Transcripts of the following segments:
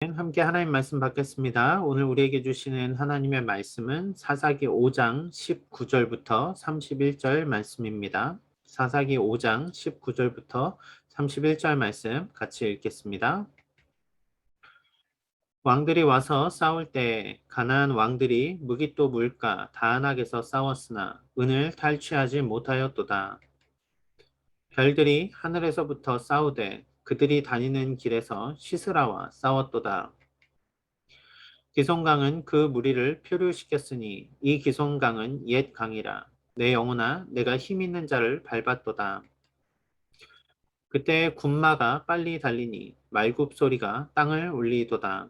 함께 하나님 말씀 받겠습니다. 오늘 우리에게 주시는 하나님의 말씀은 사사기 5장 19절부터 31절 말씀입니다. 사사기 5장 19절부터 31절 말씀 같이 읽겠습니다. 왕들이 와서 싸울 때 가나안 왕들이 무기또 물가 다안악에서 싸웠으나 은을 탈취하지 못하였도다. 별들이 하늘에서부터 싸우되 그들이 다니는 길에서 시스라와 싸웠도다. 기송강은 그 무리를 표류시켰으니 이 기송강은 옛 강이라. 내 영혼아 내가 힘 있는 자를 밟았도다. 그때 군마가 빨리 달리니 말굽 소리가 땅을 울리도다.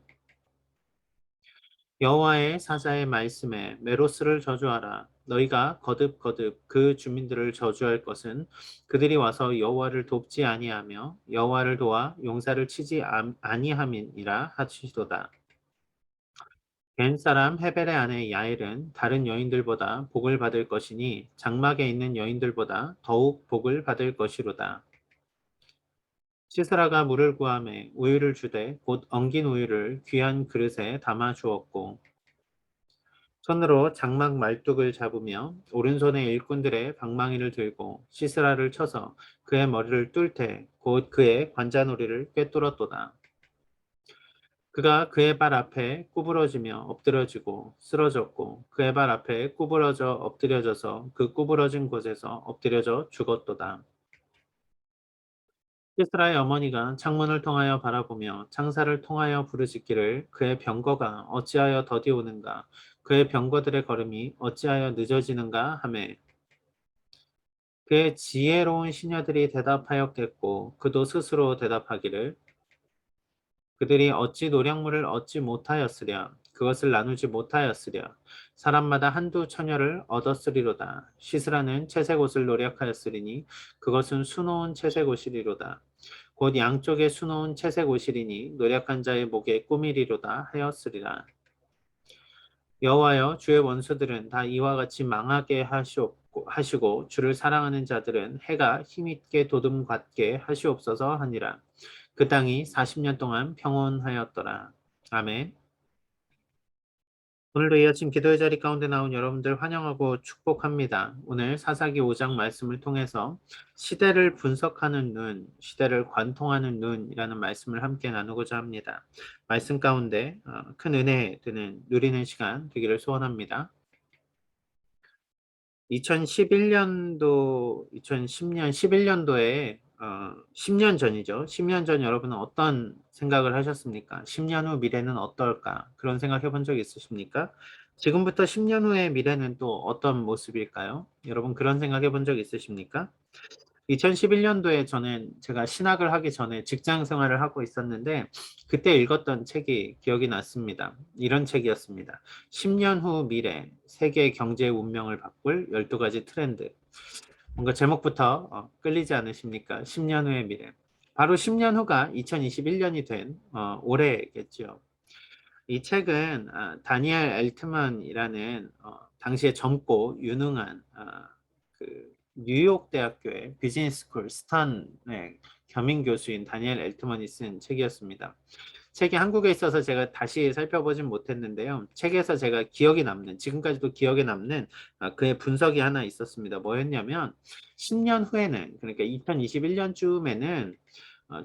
여호와의 사자의 말씀에 메로스를 저주하라. 너희가 거듭거듭 그 주민들을 저주할 것은 그들이 와서 여호와를 돕지 아니하며 여호와를 도와 용사를 치지 아니함이니라 하시도다. 벤 사람 헤벨의 아내 야엘은 다른 여인들보다 복을 받을 것이니 장막에 있는 여인들보다 더욱 복을 받을 것이로다. 시스라가 물을 구하매 우유를 주되 곧 엉긴 우유를 귀한 그릇에 담아 주었고 손으로 장막 말뚝을 잡으며 오른손에 일꾼들의 방망이를 들고 시스라를 쳐서 그의 머리를 뚫되 곧 그의 관자놀이를 꿰뚫었도다. 그가 그의 발 앞에 구부러지며 엎드러지고 쓰러졌고 그의 발 앞에 구부러져 엎드려져서 그 구부러진 곳에서 엎드려져 죽었도다. 시스라의 어머니가 창문을 통하여 바라보며 창사를 통하여 부르짖기를 그의 병거가 어찌하여 더디 오는가 그의 병거들의 걸음이 어찌하여 늦어지는가 하매 그의 지혜로운 시녀들이 대답하였겠고 그도 스스로 대답하기를 그들이 어찌 노량물을 얻지 못하였으랴 그것을 나누지 못하였으랴 사람마다 한두 처녀를 얻었으리로다. 시스라는 채색 옷을 노력하였으리니 그것은 수놓은 채색 옷이리로다. 곧 양쪽에 수놓은 채색 옷이리니 노력한 자의 목에 꾸미리로다 하였으리라. 여호와여 주의 원수들은 다 이와 같이 망하게 하시고 주를 사랑하는 자들은 해가 힘있게 도둠받게 하시옵소서 하니라. 그 땅이 40년 동안 평온하였더라. 아멘. 오늘도 이 아침 기도의 자리 가운데 나온 여러분들 환영하고 축복합니다. 오늘 사사기 5장 말씀을 통해서 시대를 분석하는 눈, 시대를 관통하는 눈이라는 말씀을 함께 나누고자 합니다. 말씀 가운데 큰 은혜 드는 누리는 시간 되기를 소원합니다. 2011년도, 2010년, 11년도에 10년 전이죠. 10년 전 여러분은 어떤 생각을 하셨습니까? 10년 후 미래는 어떨까? 그런 생각 해본 적 있으십니까? 지금부터 10년 후의 미래는 또 어떤 모습일까요? 여러분 그런 생각 해본 적 있으십니까? 2011년도에 저는 제가 신학을 하기 전에 직장 생활을 하고 있었는데 그때 읽었던 책이 기억이 났습니다. 이런 책이었습니다. 10년 후 미래, 세계 경제 운명을 바꿀 12가지 트렌드. 뭔가 제목부터 끌리지 않으십니까? 10년 후의 미래. 바로 10년 후가 2021년이 된 올해겠죠. 이 책은 다니엘 엘트먼이라는 당시에 젊고 유능한 그 뉴욕 대학교의 비즈니스 스쿨 스탄의 겸임 교수인 다니엘 엘트먼이 쓴 책이었습니다. 책이 한국에 있어서 제가 다시 살펴보진 못했는데요. 책에서 제가 기억에 남는, 지금까지도 기억에 남는 그의 분석이 하나 있었습니다. 뭐였냐면 10년 후에는, 그러니까 2021년쯤에는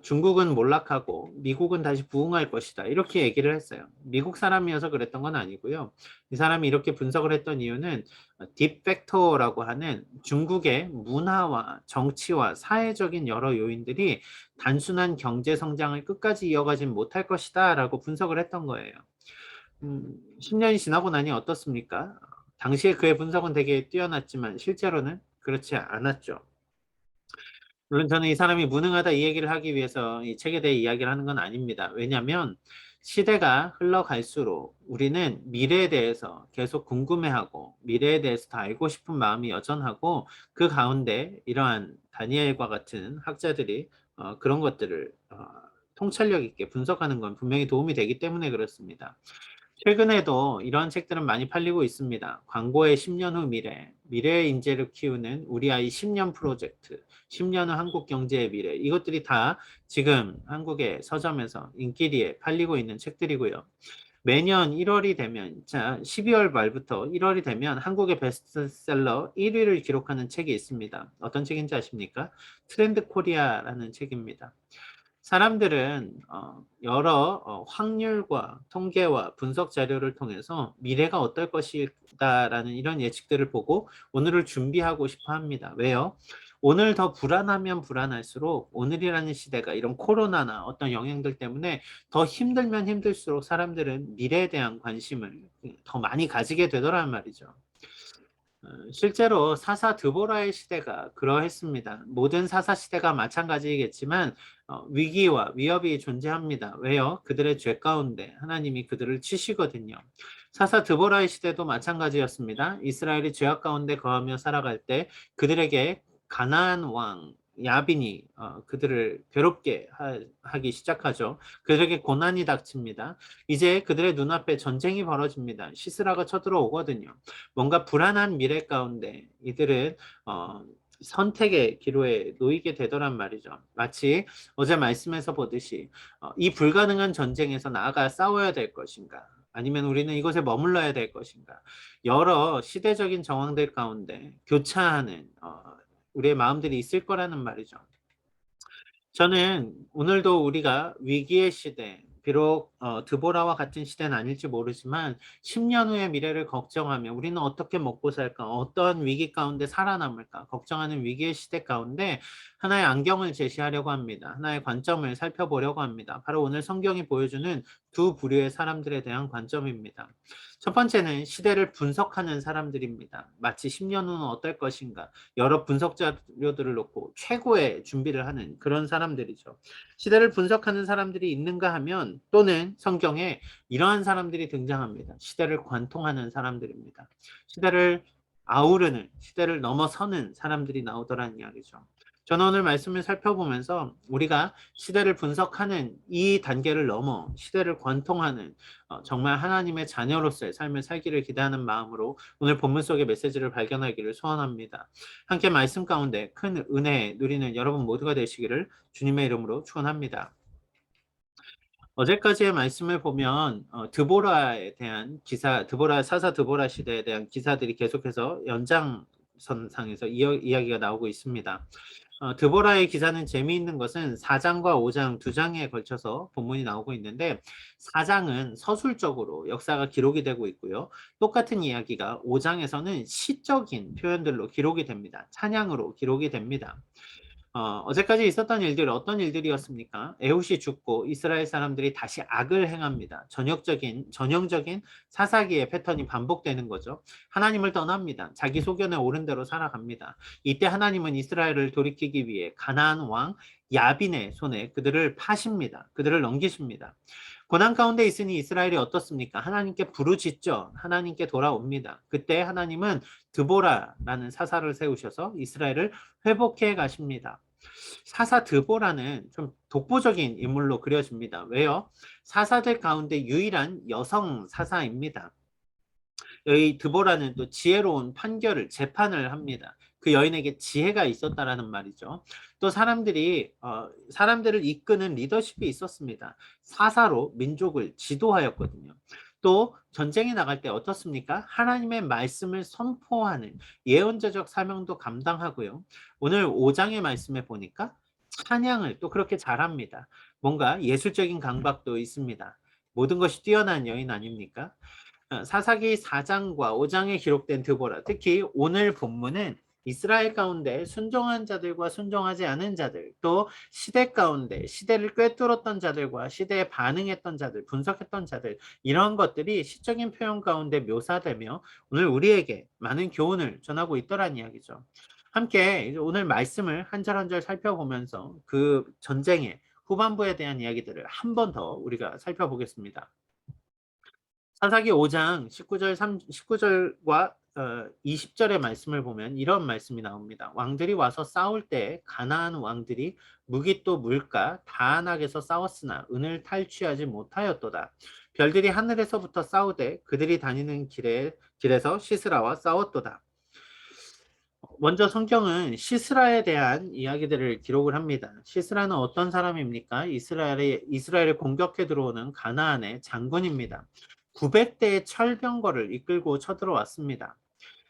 중국은 몰락하고 미국은 다시 부흥할 것이다. 이렇게 얘기를 했어요. 미국 사람이어서 그랬던 건 아니고요. 이 사람이 이렇게 분석을 했던 이유는 딥팩터라고 하는 중국의 문화와 정치와 사회적인 여러 요인들이 단순한 경제 성장을 끝까지 이어가진 못할 것이다 라고 분석을 했던 거예요. 10년이 지나고 나니 어떻습니까? 당시에 그의 분석은 되게 뛰어났지만 실제로는 그렇지 않았죠. 물론 저는 이 사람이 무능하다 이 얘기를 하기 위해서 이 책에 대해 이야기를 하는 건 아닙니다. 왜냐하면 시대가 흘러갈수록 우리는 미래에 대해서 계속 궁금해하고 미래에 대해서 더 알고 싶은 마음이 여전하고 그 가운데 이러한 다니엘과 같은 학자들이 그런 것들을 통찰력 있게 분석하는 건 분명히 도움이 되기 때문에 그렇습니다. 최근에도 이런 책들은 많이 팔리고 있습니다. 광고의 10년 후 미래, 미래의 인재를 키우는 우리 아이 10년 프로젝트, 10년 후 한국 경제의 미래, 이것들이 다 지금 한국의 서점에서 인기리에 팔리고 있는 책들이고요. 매년 1월이 되면, 자, 12월 말부터 1월이 되면 한국의 베스트셀러 1위를 기록하는 책이 있습니다. 어떤 책인지 아십니까? 트렌드 코리아라는 책입니다. 사람들은 여러 확률과 통계와 분석 자료를 통해서 미래가 어떨 것이다라는 이런 예측들을 보고 오늘을 준비하고 싶어 합니다. 왜요? 오늘 더 불안하면 불안할수록 오늘이라는 시대가 이런 코로나나 어떤 영향들 때문에 더 힘들면 힘들수록 사람들은 미래에 대한 관심을 더 많이 가지게 되더란 말이죠. 실제로 사사 드보라의 시대가 그러했습니다. 모든 사사 시대가 마찬가지겠지만 위기와 위협이 존재합니다. 왜요? 그들의 죄 가운데 하나님이 그들을 치시거든요. 사사 드보라의 시대도 마찬가지였습니다. 이스라엘이 죄악 가운데 거하며 살아갈 때 그들에게 가나안 왕 야빈이 그들을 괴롭게 하기 시작하죠. 그들에게 고난이 닥칩니다. 이제 그들의 눈앞에 전쟁이 벌어집니다. 시스라가 쳐들어오거든요. 뭔가 불안한 미래 가운데 이들은 선택의 기로에 놓이게 되더란 말이죠. 마치 어제 말씀에서 보듯이 이 불가능한 전쟁에서 나아가 싸워야 될 것인가? 아니면 우리는 이곳에 머물러야 될 것인가? 여러 시대적인 정황들 가운데 교차하는 우리의 마음들이 있을 거라는 말이죠. 저는 오늘도 우리가 위기의 시대, 비록 드보라와 같은 시대는 아닐지 모르지만 10년 후의 미래를 걱정하며 우리는 어떻게 먹고 살까, 어떤 위기 가운데 살아남을까 걱정하는 위기의 시대 가운데 하나의 안경을 제시하려고 합니다. 하나의 관점을 살펴보려고 합니다. 바로 오늘 성경이 보여주는 두 부류의 사람들에 대한 관점입니다. 첫 번째는 시대를 분석하는 사람들입니다. 마치 10년 후는 어떨 것인가, 여러 분석 자료들을 놓고 최고의 준비를 하는 그런 사람들이죠. 시대를 분석하는 사람들이 있는가 하면 또는 성경에 이러한 사람들이 등장합니다. 시대를 관통하는 사람들입니다. 시대를 아우르는, 시대를 넘어서는 사람들이 나오더라는 이야기죠. 저는 오늘 말씀을 살펴보면서 우리가 시대를 분석하는 이 단계를 넘어 시대를 관통하는 정말 하나님의 자녀로서의 삶을 살기를 기대하는 마음으로 오늘 본문 속의 메시지를 발견하기를 소원합니다. 함께 말씀 가운데 큰 은혜 누리는 여러분 모두가 되시기를 주님의 이름으로 축원합니다. 어제까지의 말씀을 보면 드보라에 대한 기사, 드보라 사사 드보라 시대에 대한 기사들이 계속해서 연장선상에서 이야기가 나오고 있습니다. 드보라의 기사는 재미있는 것은 4장과 5장 두 장에 걸쳐서 본문이 나오고 있는데 4장은 서술적으로 역사가 기록이 되고 있고요. 똑같은 이야기가 5장에서는 시적인 표현들로 기록이 됩니다. 찬양으로 기록이 됩니다. 어제까지 있었던 일들 어떤 일들이었습니까? 에훗이 죽고 이스라엘 사람들이 다시 악을 행합니다. 전형적인 사사기의 패턴이 반복되는 거죠. 하나님을 떠납니다. 자기 소견에 옳은 대로 살아갑니다. 이때 하나님은 이스라엘을 돌이키기 위해 가나안 왕 야빈의 손에 그들을 파십니다. 그들을 넘기십니다. 고난 가운데 있으니 이스라엘이 어떻습니까? 하나님께 부르짖죠. 하나님께 돌아옵니다. 그때 하나님은 드보라라는 사사를 세우셔서 이스라엘을 회복해 가십니다. 사사 드보라는 좀 독보적인 인물로 그려집니다. 왜요? 사사들 가운데 유일한 여성 사사입니다. 여기 드보라는 또 지혜로운 판결을 재판을 합니다. 그 여인에게 지혜가 있었다라는 말이죠. 또 사람들을 이끄는 리더십이 있었습니다. 사사로 민족을 지도하였거든요. 또 전쟁에 나갈 때 어떻습니까? 하나님의 말씀을 선포하는 예언자적 사명도 감당하고요. 오늘 5장의 말씀에 보니까 찬양을 또 그렇게 잘합니다. 뭔가 예술적인 감각도 있습니다. 모든 것이 뛰어난 여인 아닙니까? 사사기 4장과 5장에 기록된 드보라, 특히 오늘 본문은 이스라엘 가운데 순종한 자들과 순종하지 않은 자들, 또 시대 가운데 시대를 꿰뚫었던 자들과 시대에 반응했던 자들, 분석했던 자들, 이런 것들이 시적인 표현 가운데 묘사되며 오늘 우리에게 많은 교훈을 전하고 있더란 이야기죠. 함께 오늘 말씀을 한 절 한 절 살펴보면서 그 전쟁의 후반부에 대한 이야기들을 한 번 더 우리가 살펴보겠습니다. 사사기 5장 19절과 20절의 말씀을 보면 이런 말씀이 나옵니다. 왕들이 와서 싸울 때 가나안 왕들이 무기또 물가 다안악에서 싸웠으나 은을 탈취하지 못하였도다. 별들이 하늘에서부터 싸우되 그들이 다니는 길에서 시스라와 싸웠도다. 먼저 성경은 시스라에 대한 이야기들을 기록을 합니다. 시스라는 어떤 사람입니까? 이스라엘을 공격해 들어오는 가나안의 장군입니다. 900대의 철병거를 이끌고 쳐들어왔습니다.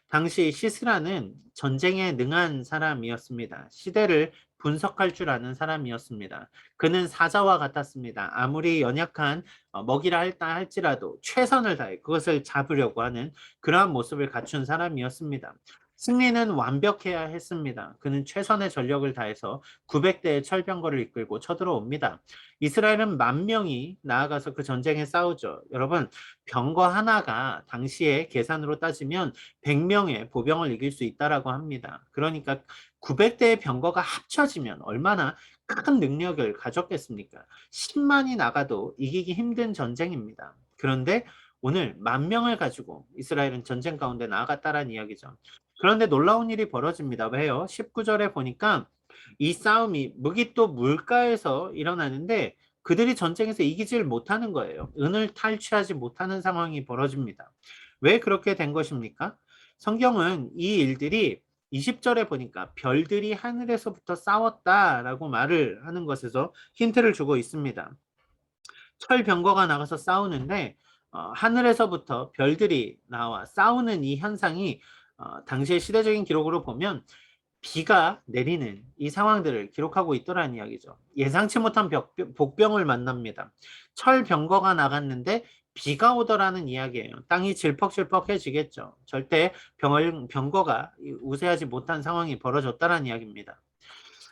당시 시스라는 전쟁에 능한 사람이었습니다. 시대를 분석할 줄 아는 사람이었습니다. 그는 사자와 같았습니다. 아무리 연약한 먹이라 할지라도 최선을 다해 그것을 잡으려고 하는 그러한 모습을 갖춘 사람이었습니다. 승리는 완벽해야 했습니다. 그는 최선의 전력을 다해서 900대의 철병거를 이끌고 쳐들어옵니다. 이스라엘은 10,000명이 나아가서 그 전쟁에 싸우죠. 여러분, 병거 하나가 당시의 계산으로 따지면 100명의 보병을 이길 수 있다라고 합니다. 그러니까 900대의 병거가 합쳐지면 얼마나 큰 능력을 가졌겠습니까? 10만이 나가도 이기기 힘든 전쟁입니다. 그런데 오늘 10,000명을 가지고 이스라엘은 전쟁 가운데 나아갔다라는 이야기죠. 그런데 놀라운 일이 벌어집니다. 왜요? 19절에 보니까 이 싸움이 무기또 물가에서 일어나는데 그들이 전쟁에서 이기질 못하는 거예요. 은을 탈취하지 못하는 상황이 벌어집니다. 왜 그렇게 된 것입니까? 성경은 이 일들이 20절에 보니까 별들이 하늘에서부터 싸웠다라고 말을 하는 것에서 힌트를 주고 있습니다. 철병거가 나가서 싸우는데 하늘에서부터 별들이 나와 싸우는 이 현상이 당시의 시대적인 기록으로 보면 비가 내리는 이 상황들을 기록하고 있더라는 이야기죠. 예상치 못한 복병을 만납니다. 철병거가 나갔는데 비가 오더라는 이야기예요. 땅이 질퍽질퍽해지겠죠. 절대 병거가 우세하지 못한 상황이 벌어졌다는 이야기입니다.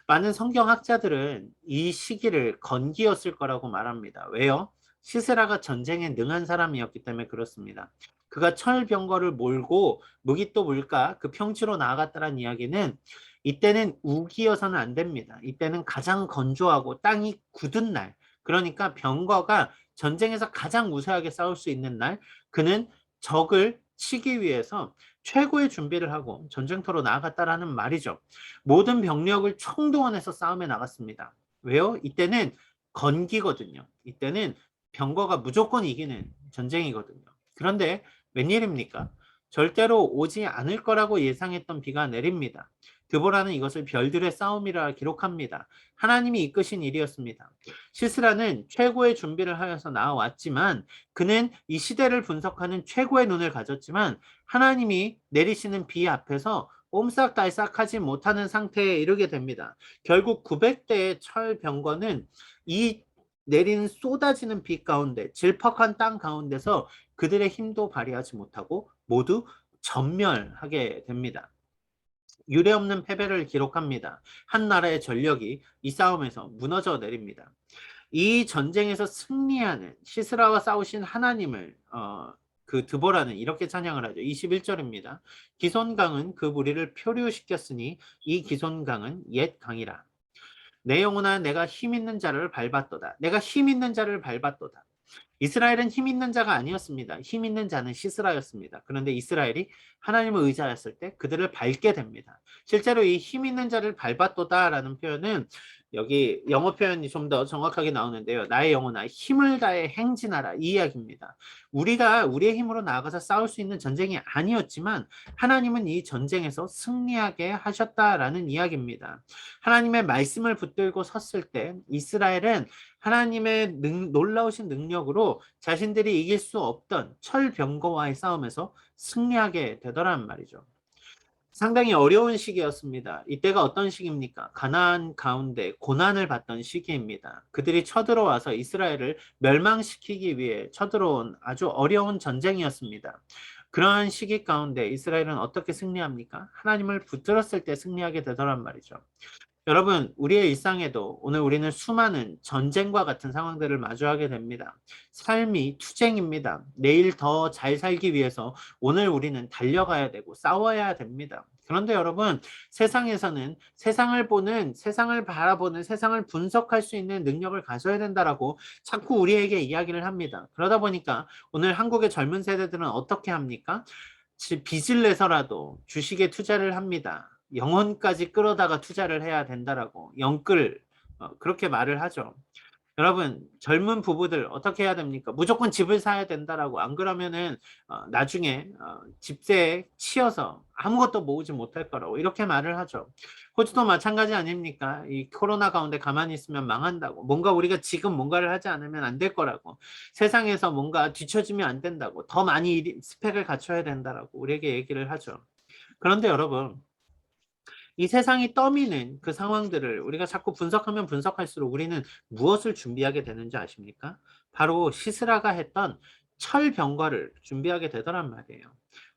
많은 성경학자들은 이 시기를 건기였을 거라고 말합니다. 왜요? 시스라가 전쟁에 능한 사람이었기 때문에 그렇습니다. 그가 철병거를 몰고 무기또 물가 그 평지로 나아갔다는 이야기는 이때는 우기여서는 안 됩니다. 이때는 가장 건조하고 땅이 굳은 날, 그러니까 병거가 전쟁에서 가장 우세하게 싸울 수 있는 날, 그는 적을 치기 위해서 최고의 준비를 하고 전쟁터로 나아갔다라는 말이죠. 모든 병력을 총동원해서 싸움에 나갔습니다. 왜요? 이때는 건기거든요. 이때는 병거가 무조건 이기는 전쟁이거든요. 그런데 웬일입니까? 절대로 오지 않을 거라고 예상했던 비가 내립니다. 드보라는 이것을 별들의 싸움이라 기록합니다. 하나님이 이끄신 일이었습니다. 시스라는 최고의 준비를 하여서 나와왔지만 그는 이 시대를 분석하는 최고의 눈을 가졌지만 하나님이 내리시는 비 앞에서 옴싹달싹하지 못하는 상태에 이르게 됩니다. 결국 900대의 철병거는 이 내리는 쏟아지는 비 가운데 질퍽한 땅 가운데서 그들의 힘도 발휘하지 못하고 모두 전멸하게 됩니다. 유례없는 패배를 기록합니다. 한 나라의 전력이 이 싸움에서 무너져 내립니다. 이 전쟁에서 승리하는 시스라와 싸우신 하나님을 그 드보라는 이렇게 찬양을 하죠. 21절입니다. 기손강은 그 무리를 표류시켰으니 이 기손강은 옛 강이라. 내 영혼아 내가 힘 있는 자를 밟았도다. 내가 힘 있는 자를 밟았도다. 이스라엘은 힘 있는 자가 아니었습니다. 힘 있는 자는 시스라였습니다. 그런데 이스라엘이 하나님을 의지하였을 때 그들을 밟게 됩니다. 실제로 이 힘 있는 자를 밟았도다라는 표현은 여기 영어 표현이 좀 더 정확하게 나오는데요. 나의 영혼아 힘을 다해 행진하라 이 이야기입니다. 우리가 우리의 힘으로 나아가서 싸울 수 있는 전쟁이 아니었지만 하나님은 이 전쟁에서 승리하게 하셨다라는 이야기입니다. 하나님의 말씀을 붙들고 섰을 때 이스라엘은 하나님의 놀라우신 능력으로 자신들이 이길 수 없던 철병거와의 싸움에서 승리하게 되더란 말이죠. 상당히 어려운 시기였습니다. 이때가 어떤 시기입니까? 가나안 가운데 고난을 받던 시기입니다. 그들이 쳐들어와서 이스라엘을 멸망시키기 위해 쳐들어온 아주 어려운 전쟁이었습니다. 그러한 시기 가운데 이스라엘은 어떻게 승리합니까? 하나님을 붙들었을 때 승리하게 되더란 말이죠. 여러분, 우리의 일상에도 오늘 우리는 수많은 전쟁과 같은 상황들을 마주하게 됩니다. 삶이 투쟁입니다. 내일 더 잘 살기 위해서 오늘 우리는 달려가야 되고 싸워야 됩니다. 그런데 여러분, 세상에서는 세상을 바라보는, 세상을 분석할 수 있는 능력을 가져야 된다라고 자꾸 우리에게 이야기를 합니다. 그러다 보니까 오늘 한국의 젊은 세대들은 어떻게 합니까? 빚을 내서라도 주식에 투자를 합니다. 영혼까지 끌어다가 투자를 해야 된다라고 영끌 그렇게 말을 하죠. 여러분 젊은 부부들 어떻게 해야 됩니까? 무조건 집을 사야 된다라고. 안 그러면은 나중에 집세에 치여서 아무것도 모으지 못할 거라고 이렇게 말을 하죠. 호주도 마찬가지 아닙니까? 이 코로나 가운데 가만히 있으면 망한다고. 뭔가 우리가 지금 뭔가를 하지 않으면 안 될 거라고. 세상에서 뭔가 뒤처지면 안 된다고. 더 많이 스펙을 갖춰야 된다라고 우리에게 얘기를 하죠. 그런데 여러분 이 세상이 떠미는 그 상황들을 우리가 자꾸 분석하면 분석할수록 우리는 무엇을 준비하게 되는지 아십니까? 바로 시스라가 했던 철병거를 준비하게 되더란 말이에요.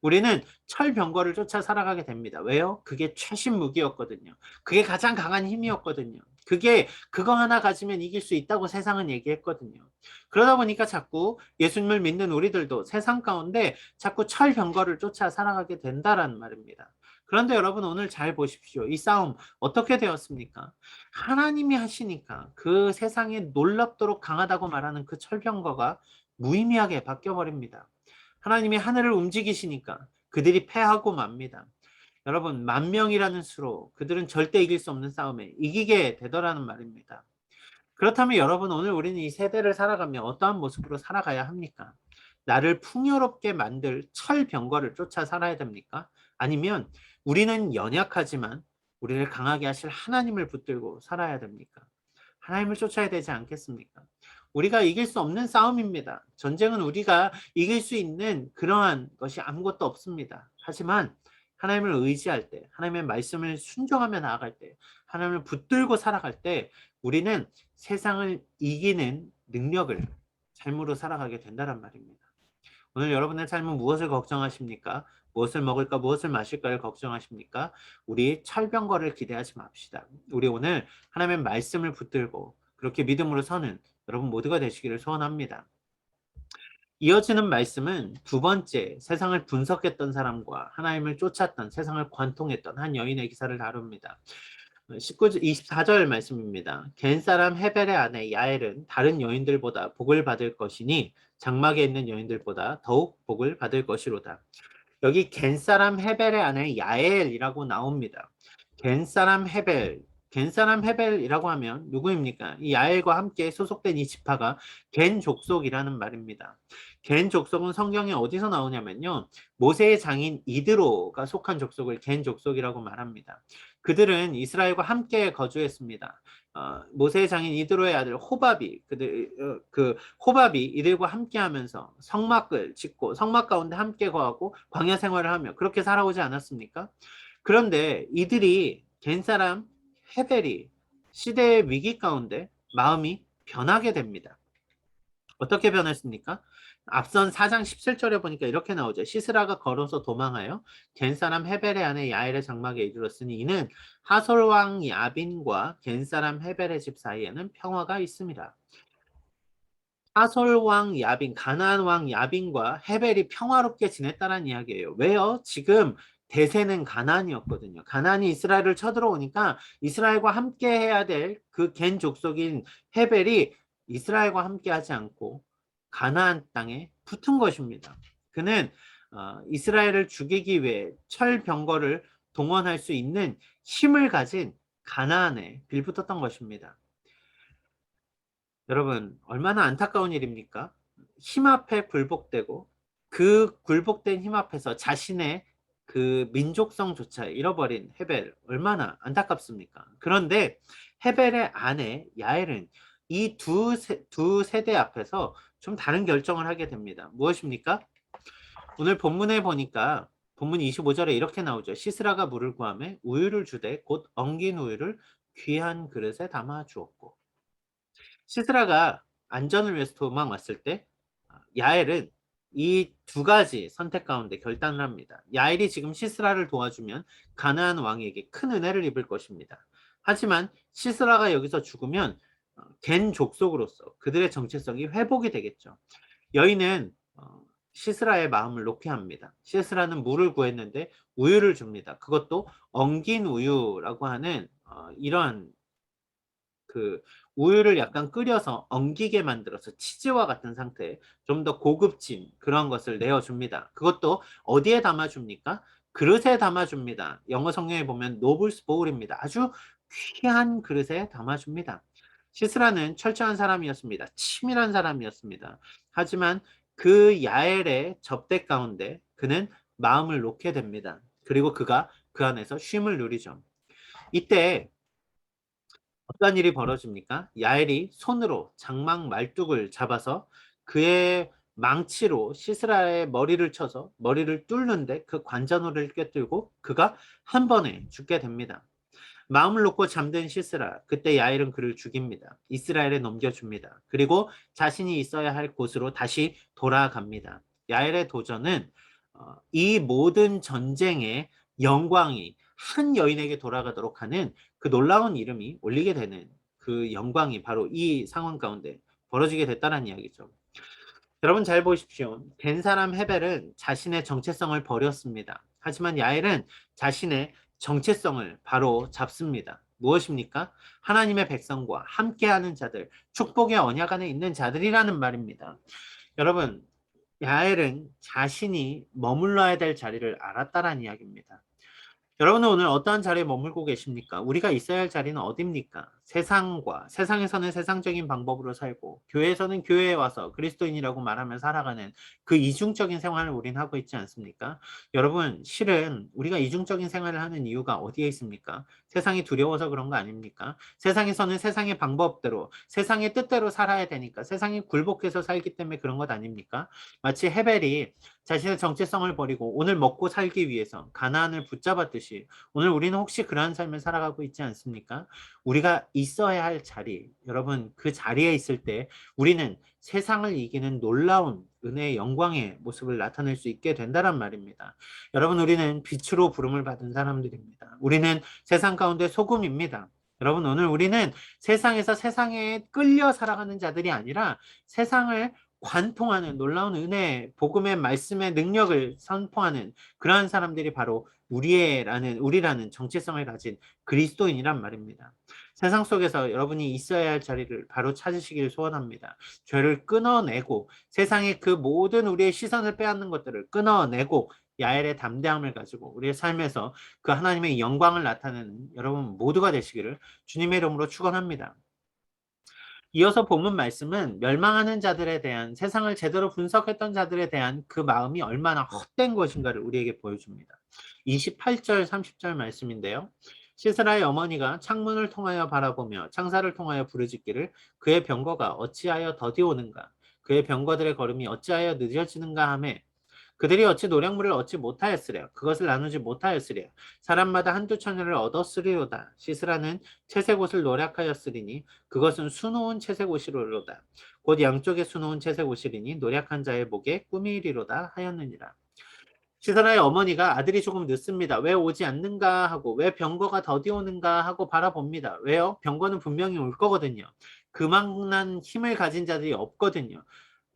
우리는 철병거를 쫓아 살아가게 됩니다. 왜요? 그게 최신 무기였거든요. 그게 가장 강한 힘이었거든요. 그거 하나 가지면 이길 수 있다고 세상은 얘기했거든요. 그러다 보니까 자꾸 예수님을 믿는 우리들도 세상 가운데 자꾸 철병거를 쫓아 살아가게 된다란 말입니다. 그런데 여러분 오늘 잘 보십시오. 이 싸움 어떻게 되었습니까? 하나님이 하시니까 그 세상에 놀랍도록 강하다고 말하는 그 철병거가 무의미하게 바뀌어버립니다. 하나님이 하늘을 움직이시니까 그들이 패하고 맙니다. 여러분 10,000명이라는 수로 그들은 절대 이길 수 없는 싸움에 이기게 되더라는 말입니다. 그렇다면 여러분 오늘 우리는 이 세대를 살아가며 어떠한 모습으로 살아가야 합니까? 나를 풍요롭게 만들 철병거를 쫓아 살아야 됩니까? 아니면 우리는 연약하지만 우리를 강하게 하실 하나님을 붙들고 살아야 됩니까? 하나님을 쫓아야 되지 않겠습니까? 우리가 이길 수 없는 싸움입니다. 전쟁은 우리가 이길 수 있는 그러한 것이 아무것도 없습니다. 하지만 하나님을 의지할 때, 하나님의 말씀을 순종하며 나아갈 때, 하나님을 붙들고 살아갈 때 우리는 세상을 이기는 능력을 삶으로 살아가게 된다는 말입니다. 오늘 여러분의 삶은 무엇을 걱정하십니까? 무엇을 먹을까, 무엇을 마실까를 걱정하십니까? 우리 철병거를 기대하지 맙시다. 우리 오늘 하나님의 말씀을 붙들고 그렇게 믿음으로 서는 여러분 모두가 되시기를 소원합니다. 이어지는 말씀은 두 번째 세상을 분석했던 사람과 하나님을 쫓았던 세상을 관통했던 한 여인의 기사를 다룹니다. 24절 말씀입니다. 겐 사람 헤벨의 아내 야엘은 다른 여인들보다 복을 받을 것이니 장막에 있는 여인들보다 더욱 복을 받을 것이로다. 여기 겐 사람 헤벨의 아내 야엘이라고 나옵니다. 겐 사람 헤벨, 겐 사람 헤벨이라고 하면 누구입니까? 이 야엘과 함께 소속된 이 지파가 겐 족속이라는 말입니다. 겐 족속은 성경에 어디서 나오냐면요. 모세의 장인 이드로가 속한 족속을 겐 족속이라고 말합니다. 그들은 이스라엘과 함께 거주했습니다. 모세의 장인 이드로의 아들 호밥이 호밥이 이들과 함께하면서 성막을 짓고 성막 가운데 함께 거하고 광야 생활을 하며 그렇게 살아오지 않았습니까? 그런데 이들이 겐 사람 헤벨이 시대의 위기 가운데 마음이 변하게 됩니다. 어떻게 변했습니까? 앞선 4장 17절에 보니까 이렇게 나오죠. 시스라가 걸어서 도망하여 겐 사람 헤벨의 아내 야엘의 장막에 이르렀으니 이는 하솔 왕 야빈과 겐 사람 헤벨의 집 사이에는 평화가 있습니다. 하솔 왕 야빈, 가나안 왕 야빈과 헤벨이 평화롭게 지냈다는 이야기예요. 왜요? 지금 대세는 가나안이었거든요. 가나안이 이스라엘을 쳐들어오니까 이스라엘과 함께 해야 될 그 겐 족속인 헤벨이 이스라엘과 함께 하지 않고 가나안 땅에 붙은 것입니다. 그는 이스라엘을 죽이기 위해 철병거를 동원할 수 있는 힘을 가진 가나안에 빌붙었던 것입니다. 여러분 얼마나 안타까운 일입니까? 힘 앞에 굴복되고 그 굴복된 힘 앞에서 자신의 그 민족성조차 잃어버린 헤벨 얼마나 안타깝습니까? 그런데 헤벨의 아내 야엘은 이 두 세대 앞에서 좀 다른 결정을 하게 됩니다. 무엇입니까? 오늘 본문에 보니까 본문 25절에 이렇게 나오죠. 시스라가 물을 구하매 우유를 주되 곧 엉긴 우유를 귀한 그릇에 담아 주었고. 시스라가 안전을 위해서 도망왔을 때 야엘은 이 두 가지 선택 가운데 결단을 합니다. 야엘이 지금 시스라를 도와주면 가나안 왕에게 큰 은혜를 입을 것입니다. 하지만 시스라가 여기서 죽으면 겐 족속으로서 그들의 정체성이 회복이 되겠죠. 여인은 시스라의 마음을 놓게 합니다. 시스라는 물을 구했는데 우유를 줍니다. 그것도 엉긴 우유라고 하는 이런 그 우유를 약간 끓여서 엉기게 만들어서 치즈와 같은 상태에 좀 더 고급진 그런 것을 내어줍니다. 그것도 어디에 담아줍니까? 그릇에 담아줍니다. 영어 성경에 보면 노블스 보울입니다. 아주 귀한 그릇에 담아줍니다. 시스라는 철저한 사람이었습니다. 치밀한 사람이었습니다. 하지만 그 야엘의 접대 가운데 그는 마음을 놓게 됩니다. 그리고 그가 그 안에서 쉼을 누리죠. 이때 어떤 일이 벌어집니까? 야엘이 손으로 장막 말뚝을 잡아서 그의 망치로 시스라의 머리를 쳐서 머리를 뚫는데 그 관자놀이를 꿰뚫고 그가 한 번에 죽게 됩니다. 마음을 놓고 잠든 시스라, 그때 야엘은 그를 죽입니다. 이스라엘에 넘겨줍니다. 그리고 자신이 있어야 할 곳으로 다시 돌아갑니다. 야엘의 도전은 이 모든 전쟁의 영광이 한 여인에게 돌아가도록 하는 그 놀라운 이름이 올리게 되는 그 영광이 바로 이 상황 가운데 벌어지게 됐다는 이야기죠. 여러분 잘 보십시오. 된 사람 헤벨은 자신의 정체성을 버렸습니다. 하지만 야엘은 자신의 정체성을 바로 잡습니다. 무엇입니까? 하나님의 백성과 함께하는 자들, 축복의 언약 안에 있는 자들이라는 말입니다. 여러분, 야엘은 자신이 머물러야 될 자리를 알았다라는 이야기입니다. 여러분은 오늘 어떠한 자리에 머물고 계십니까? 우리가 있어야 할 자리는 어디입니까? 세상과 세상에서는 세상적인 방법으로 살고 교회에서는 교회에 와서 그리스도인이라고 말하며 살아가는 그 이중적인 생활을 우리는 하고 있지 않습니까? 여러분 실은 우리가 이중적인 생활을 하는 이유가 어디에 있습니까? 세상이 두려워서 그런 거 아닙니까? 세상에서는 세상의 방법대로 세상의 뜻대로 살아야 되니까 세상이 굴복해서 살기 때문에 그런 것 아닙니까? 마치 헤벨이 자신의 정체성을 버리고 오늘 먹고 살기 위해서 가나안을 붙잡았듯이 오늘 우리는 혹시 그러한 삶을 살아가고 있지 않습니까? 우리가 있어야 할 자리, 여러분 그 자리에 있을 때 우리는 세상을 이기는 놀라운 은혜의 영광의 모습을 나타낼 수 있게 된다란 말입니다. 여러분 우리는 빛으로 부름을 받은 사람들입니다. 우리는 세상 가운데 소금입니다. 여러분 오늘 우리는 세상에서 세상에 끌려 살아가는 자들이 아니라 세상을 관통하는 놀라운 은혜, 복음의 말씀의 능력을 선포하는 그러한 사람들이 바로 우리라는 정체성을 가진 그리스도인이란 말입니다. 세상 속에서 여러분이 있어야 할 자리를 바로 찾으시길 소원합니다. 죄를 끊어내고 세상의 그 모든 우리의 시선을 빼앗는 것들을 끊어내고 야엘의 담대함을 가지고 우리의 삶에서 그 하나님의 영광을 나타내는 여러분 모두가 되시기를 주님의 이름으로 축원합니다. 이어서 본문 말씀은 멸망하는 자들에 대한 세상을 제대로 분석했던 자들에 대한 그 마음이 얼마나 헛된 것인가를 우리에게 보여줍니다. 28절 30절 말씀인데요. 시스라의 어머니가 창문을 통하여 바라보며 창사를 통하여 부르짖기를 그의 병거가 어찌하여 더디 오는가 그의 병거들의 걸음이 어찌하여 늦어지는가 하매 그들이 어찌 노량물을 얻지 못하였으랴 그것을 나누지 못하였으랴 사람마다 한두 처녀를 얻었으리로다 시스라는 채색 옷을 노략하였으리니 그것은 수놓은 채색 옷이로다 곧 양쪽에 수놓은 채색 옷이리니 노략한 자의 목에 꾸미리로다 하였느니라. 시사라의 어머니가 아들이 조금 늦습니다. 왜 오지 않는가 하고 왜 병거가 더디 오는가 하고 바라봅니다. 왜요? 병거는 분명히 올 거거든요. 그만한 힘을 가진 자들이 없거든요.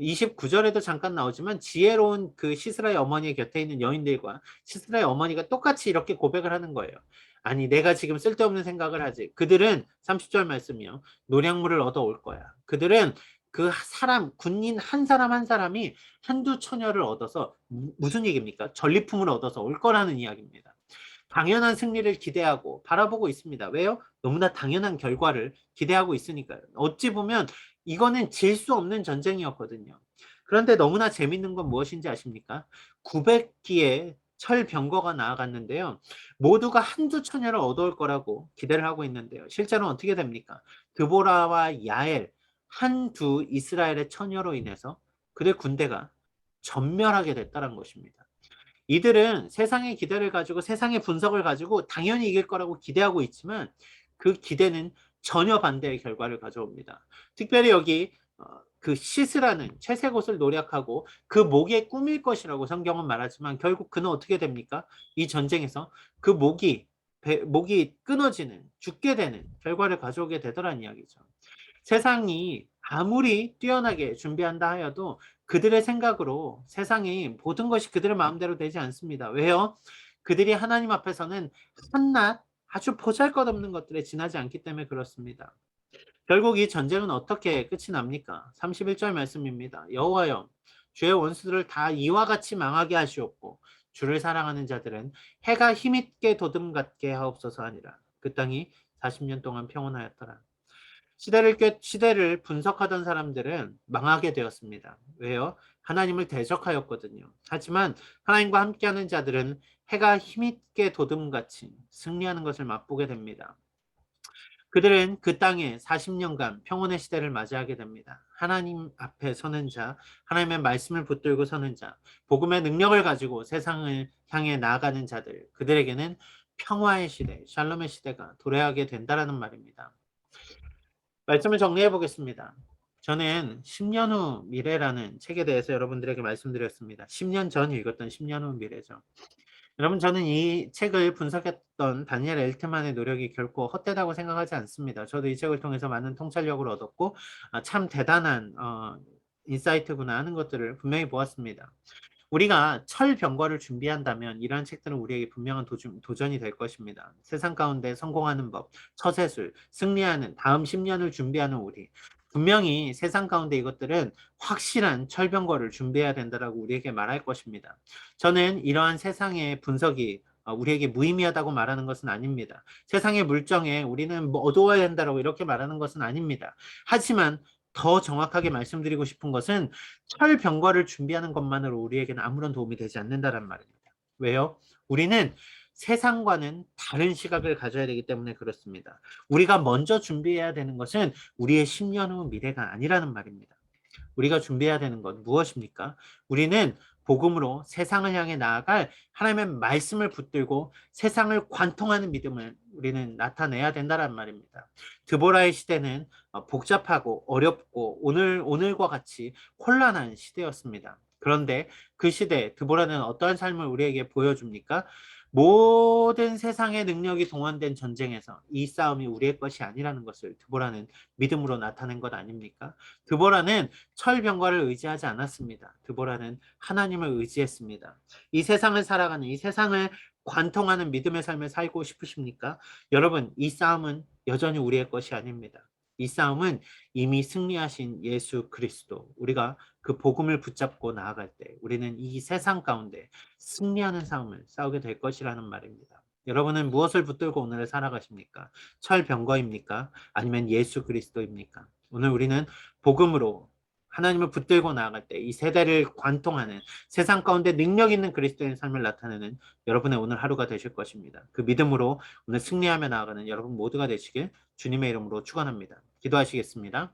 29절에도 잠깐 나오지만 지혜로운 그 시스라의 어머니의 곁에 있는 여인들과 시스라의 어머니가 똑같이 이렇게 고백을 하는 거예요. 아니 내가 지금 쓸데없는 생각을 하지. 그들은 30절 말씀이요. 노량물을 얻어올 거야. 그들은 그 사람 군인 한 사람 한 사람이 한두 처녀를 얻어서 무슨 얘기입니까? 전리품을 얻어서 올 거라는 이야기입니다. 당연한 승리를 기대하고 바라보고 있습니다. 왜요? 너무나 당연한 결과를 기대하고 있으니까요. 어찌 보면 이거는 질 수 없는 전쟁이었거든요. 그런데 너무나 재밌는 건 무엇인지 아십니까? 900기의 철병거가 나아갔는데요. 모두가 한두 처녀를 얻어올 거라고 기대를 하고 있는데요. 실제로는 어떻게 됩니까? 드보라와 야엘, 한두 이스라엘의 처녀로 인해서 그들 군대가 전멸하게 됐다는 것입니다. 이들은 세상의 기대를 가지고 세상의 분석을 가지고 당연히 이길 거라고 기대하고 있지만 그 기대는 전혀 반대의 결과를 가져옵니다. 특별히 여기 그 시스라는 채색 옷을 노력하고 그 목에 꾸밀 것이라고 성경은 말하지만 결국 그는 어떻게 됩니까? 이 전쟁에서 그 목이 끊어지는 죽게 되는 결과를 가져오게 되더란 이야기죠. 세상이 아무리 뛰어나게 준비한다 하여도 그들의 생각으로 세상이 모든 것이 그들의 마음대로 되지 않습니다. 왜요? 그들이 하나님 앞에서는 한낱 아주 보잘것없는 것들에 지나지 않기 때문에 그렇습니다. 결국 이 전쟁은 어떻게 끝이 납니까? 31절 말씀입니다. 여호와여 주의 원수들을 다 이와 같이 망하게 하시옵고 주를 사랑하는 자들은 해가 힘있게 도둠 같게 하옵소서 하니라. 그 땅이 40년 동안 평온하였더라. 시대를 분석하던 사람들은 망하게 되었습니다. 왜요? 하나님을 대적하였거든요. 하지만 하나님과 함께하는 자들은 해가 힘있게 도둠같이 승리하는 것을 맛보게 됩니다. 그들은 그 땅에 40년간 평온의 시대를 맞이하게 됩니다. 하나님 앞에 서는 자, 하나님의 말씀을 붙들고 서는 자, 복음의 능력을 가지고 세상을 향해 나아가는 자들, 그들에게는 평화의 시대, 샬롬의 시대가 도래하게 된다라는 말입니다. 말씀을 정리해 보겠습니다. 저는 10년 후 미래라는 책에 대해서 여러분들에게 말씀드렸습니다. 10년 전 읽었던 10년 후 미래죠. 여러분, 저는 이 책을 분석했던 다니엘 엘트만의 노력이 결코 헛되다고 생각하지 않습니다. 저도 이 책을 통해서 많은 통찰력을 얻었고 참 대단한 인사이트구나 하는 것들을 분명히 보았습니다. 우리가 철병거를 준비한다면 이러한 책들은 우리에게 분명한 도전이 될 것입니다. 세상 가운데 성공하는 법, 처세술, 승리하는 다음 10년을 준비하는 우리. 분명히 세상 가운데 이것들은 확실한 철병거를 준비해야 된다라고 우리에게 말할 것입니다. 저는 이러한 세상의 분석이 우리에게 무의미하다고 말하는 것은 아닙니다. 세상의 물정에 우리는 뭐 어두워야 된다라고 이렇게 말하는 것은 아닙니다. 하지만 더 정확하게 말씀드리고 싶은 것은 철병거를 준비하는 것만으로 우리에게는 아무런 도움이 되지 않는다는 말입니다. 왜요? 우리는 세상과는 다른 시각을 가져야 되기 때문에 그렇습니다. 우리가 먼저 준비해야 되는 것은 우리의 10년 후 미래가 아니라는 말입니다. 우리가 준비해야 되는 건 무엇입니까? 우리는 복음으로 세상을 향해 나아갈 하나님의 말씀을 붙들고 세상을 관통하는 믿음을 우리는 나타내야 된다는 말입니다. 드보라의 시대는 복잡하고 어렵고 오늘과 같이 혼란한 시대였습니다. 그런데 그 시대 드보라는 어떠한 삶을 우리에게 보여줍니까? 모든 세상의 능력이 동원된 전쟁에서 이 싸움이 우리의 것이 아니라는 것을 드보라는 믿음으로 나타낸 것 아닙니까? 드보라는 철병과를 의지하지 않았습니다. 드보라는 하나님을 의지했습니다. 이 세상을 살아가는, 이 세상을 관통하는 믿음의 삶을 살고 싶으십니까? 여러분, 이 싸움은 여전히 우리의 것이 아닙니다. 이 싸움은 이미 승리하신 예수 그리스도, 우리가 그 복음을 붙잡고 나아갈 때 우리는 이 세상 가운데 승리하는 싸움을 싸우게 될 것이라는 말입니다. 여러분은 무엇을 붙들고 오늘을 살아가십니까? 철병거입니까? 아니면 예수 그리스도입니까? 오늘 우리는 복음으로 하나님을 붙들고 나아갈 때 이 세대를 관통하는 세상 가운데 능력 있는 그리스도인 삶을 나타내는 여러분의 오늘 하루가 되실 것입니다. 그 믿음으로 오늘 승리하며 나아가는 여러분 모두가 되시길 주님의 이름으로 축원합니다. 기도하시겠습니다.